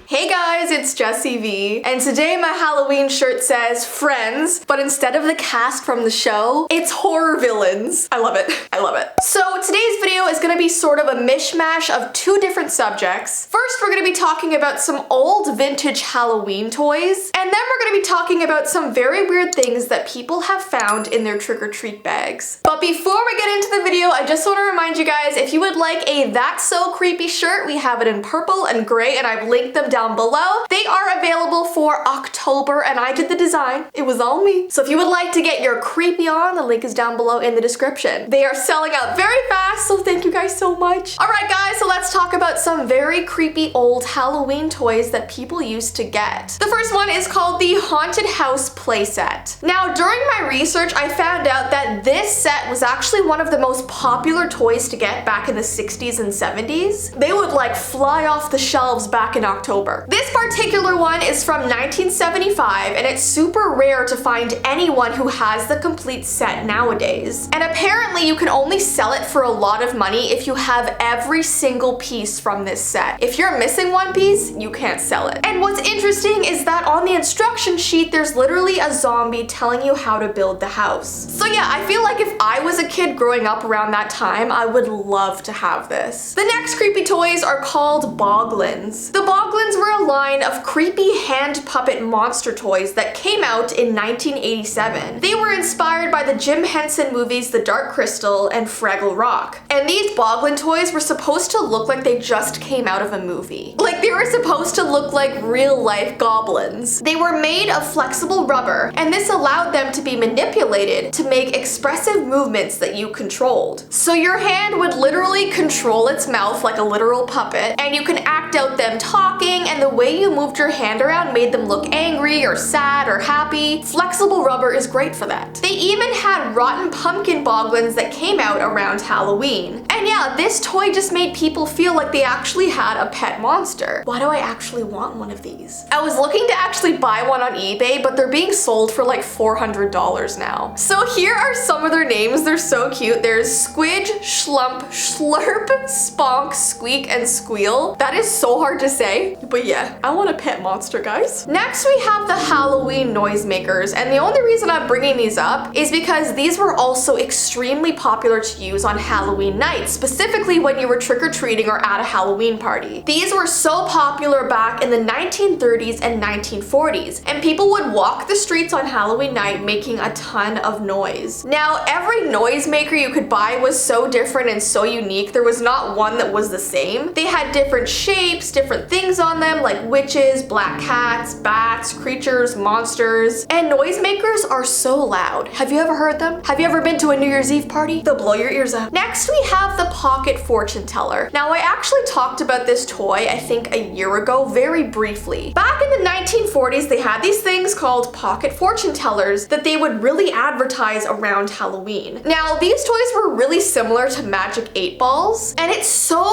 Hey guys, it's Jessii Vee, and today my Halloween shirt says Friends, but instead of the cast from the show, it's horror villains. I love it. I love it. So today's video is gonna be sort of a mishmash of two different subjects. First, we're gonna be talking about some old vintage Halloween toys, and then we're gonna be talking about some very weird things that people have found in their trick-or-treat bags. But before we get into the video, I just want to remind you guys, if you would like a That's So Creepy shirt, we have it in purple and gray, and I've linked them down below. They are available for October, and I did the design. It was all me. So if you would like to get your creepy on, the link is down below in the description. They are selling out very fast, so thank you guys so much. Alright guys, so let's talk about some very creepy old Halloween toys that people used to get. The first one is called the Haunted House playset. Now, during my research, I found out that this set was actually one of the most popular toys to get back in the 60s and 70s. They would like fly off the shelves back in October. This particular one is from 1975, and it's super rare to find anyone who has the complete set nowadays. And apparently you can only sell it for a lot of money if you have every single piece from this set. If you're missing one piece, you can't sell it. And what's interesting is that on the instruction sheet, there's literally a zombie telling you how to build the house. So yeah, I feel like if I was a kid growing up around that time, I would love to have this. The next creepy toys are called Bogglins. The Bogglins were a line of creepy hand puppet monster toys that came out in 1987. They were inspired by the Jim Henson movies The Dark Crystal and Fraggle Rock. And these Bogglin toys were supposed to look like they just came out of a movie. Like they were supposed to look like real life goblins. They were made of flexible rubber, and this allowed them to be manipulated to make expressive movements that you controlled. So your hand would literally control its mouth like a literal puppet, and you can act out them talking, and the way you moved your hand around made them look angry or sad or happy. Flexible rubber is great for that. They even had rotten pumpkin Bogglins that came out around Halloween. And yeah, this toy just made people feel like they actually had a pet monster. Why do I actually want one of these? I was looking to actually buy one on eBay, but they're being sold for like $400 now. So here are some of their names. They're so cute. There's Squidge, Schlump, Schlurp, Sponk, Squeak, and Squeal. That is so hard to say, but yeah, I want a pet monster, guys. Next, we have the Halloween Noisemakers, and the only reason I'm bringing these up is because these were also extremely popular to use on Halloween nights, specifically when you were trick-or-treating or at a Halloween party. These were so popular back in the 1930s and 1940s, and people would walk the streets on Halloween night making a ton of noise. Now, every noisemaker you could buy was so different and so unique. There was not one that was the same. They had different shapes, different things on them, like witches, black cats, bats, creatures, monsters, and noisemakers are so loud. Have you ever heard them? Have you ever been to a New Year's Eve party? They'll blow your ears out. Next, we have the pocket fortune teller. Now, I actually talked about this toy, I think a year ago, very briefly. Back in the 1940s, they had these things called pocket fortune tellers that they would really advertise around Halloween. Now, these toys were really similar to Magic 8 balls, and it's so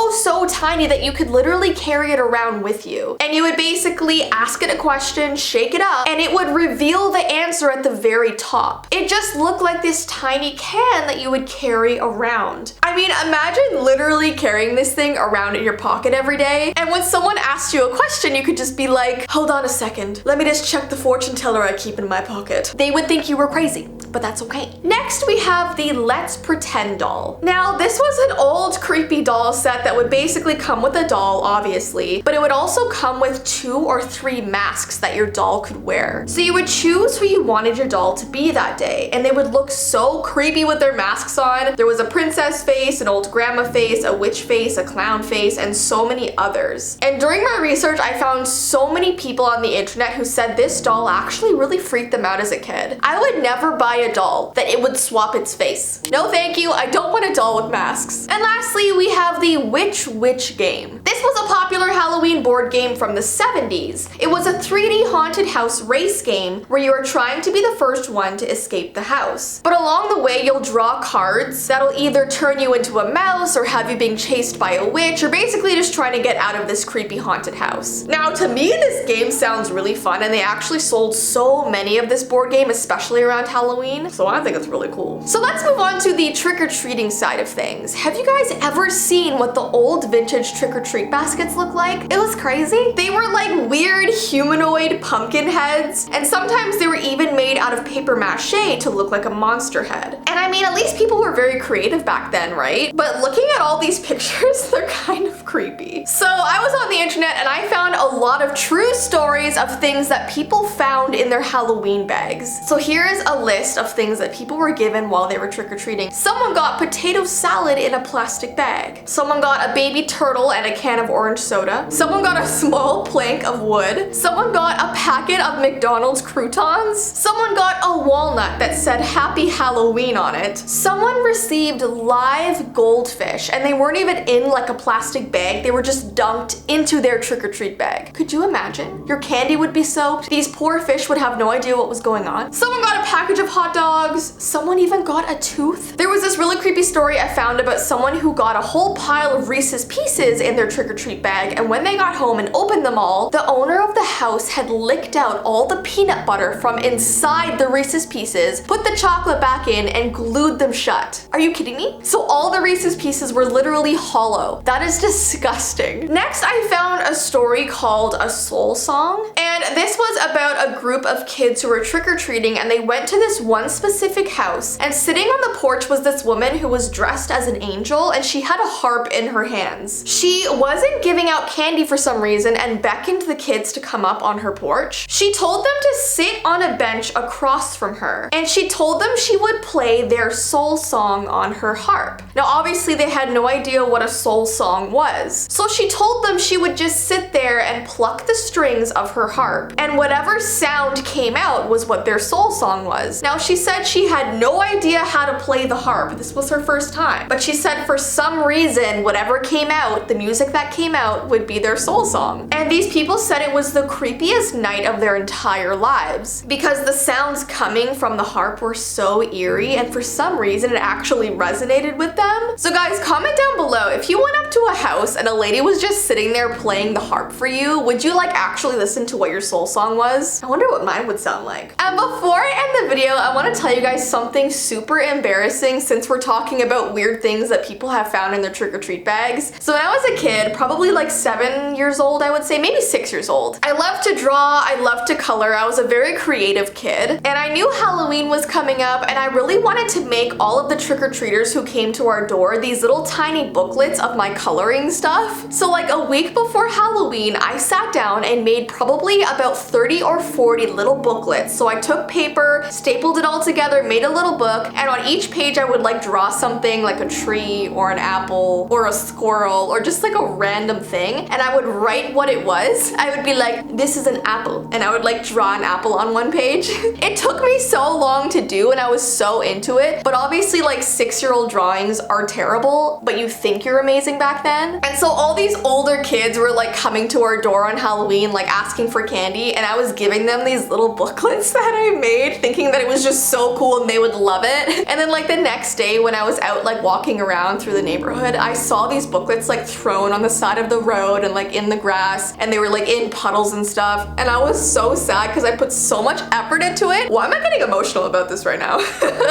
tiny that you could literally carry it around with you. And you would basically ask it a question, shake it up, and it would reveal the answer at the very top. It just looked like this tiny can that you would carry around. I mean, imagine literally carrying this thing around in your pocket every day, and when someone asked you a question, you could just be like, hold on a second, let me just check the fortune teller I keep in my pocket. They would think you were crazy, but that's okay. Next, we have the Let's Pretend doll. Now, this was an old creepy doll set that would basically come with a doll, obviously, but it would also come with 2 or 3 masks that your doll could wear. So you would choose who you wanted your doll to be that day, and they would look so creepy with their masks on. There was a princess face, an old grandma face, a witch face, a clown face, and so many others. And during my research, I found so many people on the internet who said this doll actually really freaked them out as a kid. I would never buy a doll that it would swap its face. No thank you, I don't want a doll with masks. And lastly, we have the Which Witch game. This was a popular Halloween board game from the 70s. It was a 3D haunted house race game where you are trying to be the first one to escape the house. But along the way, you'll draw cards that'll either turn you into a mouse or have you being chased by a witch, or basically just trying to get out of this creepy haunted house. Now, to me, this game sounds really fun, and they actually sold so many of this board game, especially around Halloween. Halloween. So I think it's really cool. So let's move on to the trick-or-treating side of things. Have you guys ever seen what the old vintage trick-or-treat baskets look like? It was crazy. They were like weird humanoid pumpkin heads, and sometimes they were even made out of paper mache to look like a monster head. And I mean, at least people were very creative back then, right? But looking at all these pictures, they're kind of creepy. So I was on the internet and I found a lot of true stories of things that people found in their Halloween bags. So here's a list of things that people were given while they were trick-or-treating. Someone got potato salad in a plastic bag. Someone got a baby turtle and a can of orange soda. Someone got a small plank of wood. Someone got a packet of McDonald's croutons. Someone got a walnut that said Happy Halloween on it. Someone received live goldfish, and they weren't even in like a plastic bag. They were just dunked into their trick-or-treat bag. Could you imagine? Your candy would be soaked. These poor fish would have no idea what was going on. Someone got a package of hot dogs. Someone even got a tooth. There was this really creepy story I found about someone who got a whole pile of Reese's Pieces in their trick-or-treat bag, and when they got home and opened them all, the owner of the house had licked out all the peanut butter from inside the Reese's Pieces, put the chocolate back in, and glued them shut. Are you kidding me? So all the Reese's Pieces were literally hollow. That is disgusting. Next, I found a story called A Soul Song, and this was about a group of kids who were trick-or-treating, and they went to this one specific house, and sitting on the porch was this woman who was dressed as an angel, and she had a harp in her hands. She wasn't giving out candy for some reason and beckoned the kids to come up on her porch. She told them to sit on a bench across from her, and she told them she would play their soul song on her harp. Now obviously they had no idea what a soul song was, so she told them she would just sit there and pluck the strings of her harp, and whatever sound came out was what their soul song was. Now she said she had no idea how to play the harp. This was her first time, but she said for some reason whatever came out, the music that came out, would be their soul song. And these people said it was the creepiest night of their entire lives because the sounds coming from the harp were so eerie, and for some reason it actually resonated with them. So guys, comment down below, if you went up to a house and a lady was just sitting there playing the harp for you, would you like actually listen to what your soul song was? I wonder what mine would sound like. And before I end the video, I want to tell you guys something super embarrassing since we're talking about weird things that people have found in their trick-or-treat bags. So when I was a kid, probably like 7 years old, I would say, maybe 6 years old, I loved to draw, I loved to color, I was a very creative kid, and I knew Halloween was coming up, and I really wanted to make all of the trick-or-treaters who came to our door these little tiny booklets of my coloring stuff. So like a week before Halloween, I sat down and made probably about 30 or 40 little booklets. So I took paper, stapled it all together, made a little book, and on each page I would like draw something like a tree or an apple or a squirrel or just like a random thing, and I would write what it was. I would be like, this is an apple, and I would like draw an apple on one page. It took me so long to do and I was so into it, but obviously like 6-year-old drawings are terrible, but you think you're amazing back then. And so all these older kids were like coming to our door on Halloween like asking for candy, and I was giving them these little booklets that I made thinking that it was just so cool and they would love it. And then like the next day when I was out like walking around through the neighborhood, I saw these booklets like thrown on the side of the road and like in the grass, and they were like in puddles and stuff, and I was so sad because I put so much effort into it. Why am I getting emotional about this right now?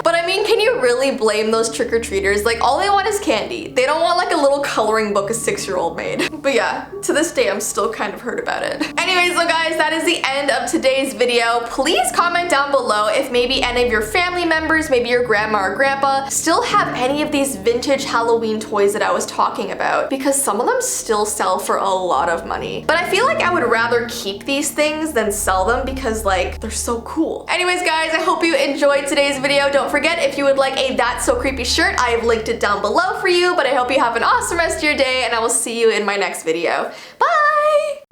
But I mean, can you really blame those trick-or-treaters? Like all they want is candy. They don't want like a little coloring book a 6-year-old made. But yeah, to this day I'm still kind of hurt about it. Anyways, so guys, that is the end of today's video. Please comment down below if maybe any of your family members, maybe your grandma or grandpa, still have any of these vintage Halloween toys that I was talking about, because some of them still sell for a lot of money. But I feel like I would rather keep these things than sell them because like they're so cool. Anyways guys, I hope you enjoyed today's video. Don't forget, if you would like a That's So Creepy shirt, I have linked it down below for you. But I hope you have an awesome rest of your day, and I will see you in my next video. Bye!